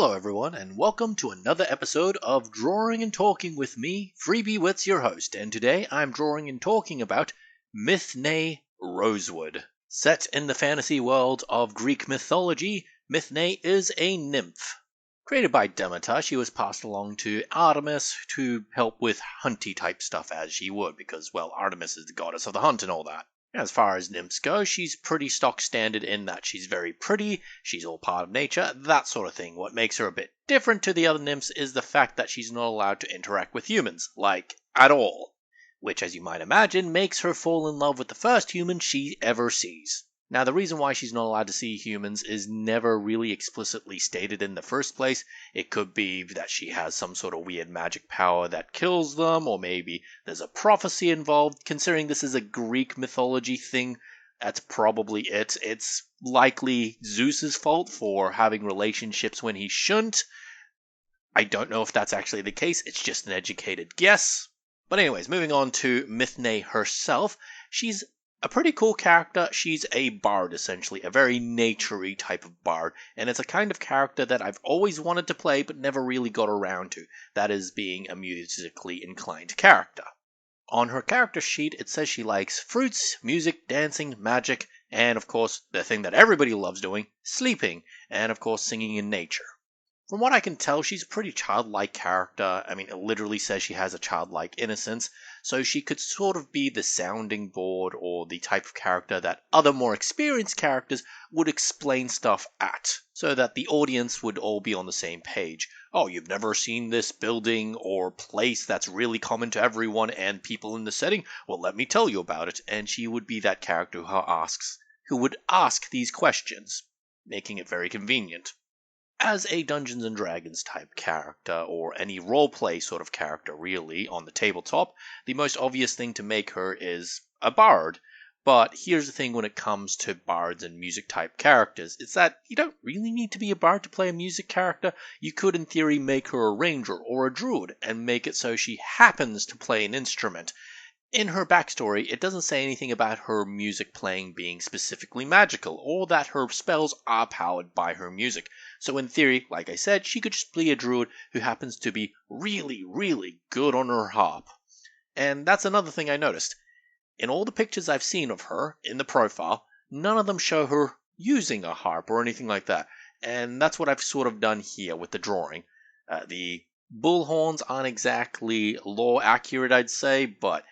Hello everyone, and welcome to another episode of Drawing and Talking with me, Freebie Wits, your host, and today I'm drawing and talking about Mythne Rosewood. Set in the fantasy world of Greek mythology, Mythne is a nymph. Created by Demeter, she was passed along to Artemis to help with hunty type stuff as she would, because, well, Artemis is the goddess of the hunt and all that. As far as nymphs go, she's pretty stock standard in that she's very pretty, she's all part of nature, that sort of thing. What makes her a bit different to the other nymphs is the fact that she's not allowed to interact with humans, like, at all. Which, as you might imagine, makes her fall in love with the first human she ever sees. Now, the reason why she's not allowed to see humans is never really explicitly stated in the first place. It could be that she has some sort of weird magic power that kills them, or maybe there's a prophecy involved. Considering this is a Greek mythology thing, that's probably it. It's likely Zeus's fault for having relationships when he shouldn't. I don't know if that's actually the case, it's just an educated guess. But anyways, moving on to Mythne herself, she's a pretty cool character. She's a bard, essentially, a very nature-y type of bard, and it's a kind of character that I've always wanted to play but never really got around to, that is being a musically inclined character. On her character sheet, it says she likes fruits, music, dancing, magic, and of course, the thing that everybody loves doing, sleeping, and of course, singing in nature. From what I can tell, she's a pretty childlike character. I mean, it literally says she has a childlike innocence, so she could sort of be the sounding board or the type of character that other more experienced characters would explain stuff at, so that the audience would all be on the same page. Oh, you've never seen this building or place that's really common to everyone and people in the setting? Well, let me tell you about it. And she would be that character who would ask these questions, making it very convenient. As a Dungeons & Dragons type character, or any roleplay sort of character really, on the tabletop, the most obvious thing to make her is a bard. But here's the thing when it comes to bards and music type characters, it's that you don't really need to be a bard to play a music character. You could in theory make her a ranger or a druid, and make it so she happens to play an instrument. In her backstory, it doesn't say anything about her music playing being specifically magical, or that her spells are powered by her music. So in theory, like I said, she could just be a druid who happens to be really, really good on her harp. And that's another thing I noticed. In all the pictures I've seen of her, in the profile, none of them show her using a harp or anything like that. And that's what I've sort of done here with the drawing. The bullhorns aren't exactly lore accurate, I'd say, but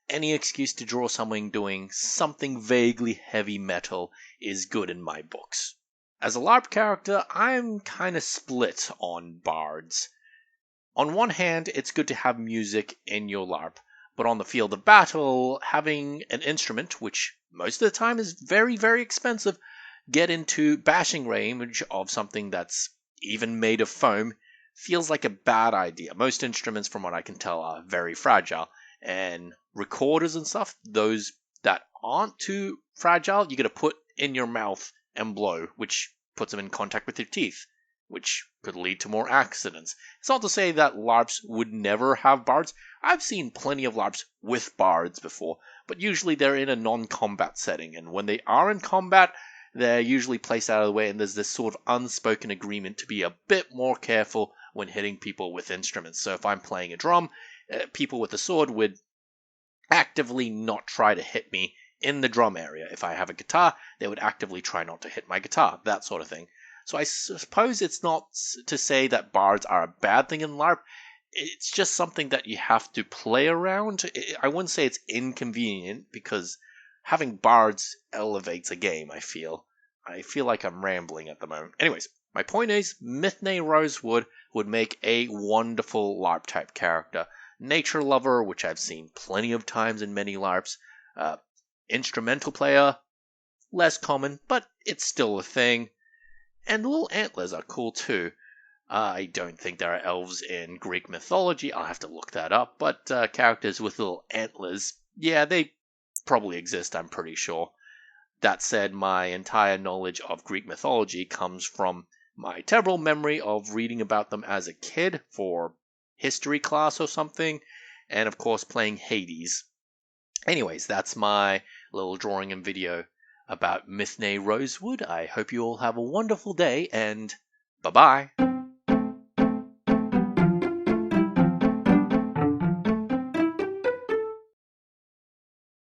any excuse to draw someone doing something vaguely heavy metal is good in my books. As a LARP character, I'm kinda split on bards. On one hand, it's good to have music in your LARP, but on the field of battle, having an instrument, which most of the time is very, very expensive, get into bashing range of something that's even made of foam, feels like a bad idea. Most instruments, from what I can tell, are very fragile, and recorders and stuff, those that aren't too fragile, you gotta put in your mouth and blow, which puts them in contact with your teeth, which could lead to more accidents. It's not to say that LARPs would never have bards. I've seen plenty of LARPs with bards before, but usually they're in a non-combat setting, and when they are in combat, they're usually placed out of the way, and there's this sort of unspoken agreement to be a bit more careful when hitting people with instruments. So if I'm playing a drum, people with a sword would actively not try to hit me in the drum area. If I have a guitar, they would actively try not to hit my guitar, that sort of thing. So I suppose it's not to say that bards are a bad thing in LARP, it's just something that you have to play around. I wouldn't say it's inconvenient, because having bards elevates a game, I feel. I feel like I'm rambling at the moment. Anyways, my point is, Mythne Rosewood would make a wonderful LARP type character. Nature lover, which I've seen plenty of times in many LARPs. Instrumental player, less common, but it's still a thing. And little antlers are cool too. I don't think there are elves in Greek mythology, I'll have to look that up, but characters with little antlers, yeah, they probably exist, I'm pretty sure. That said, my entire knowledge of Greek mythology comes from my terrible memory of reading about them as a kid for history class or something, and of course playing Hades. Anyways, that's my little drawing and video about Mythne Rosewood. I hope you all have a wonderful day, and bye-bye.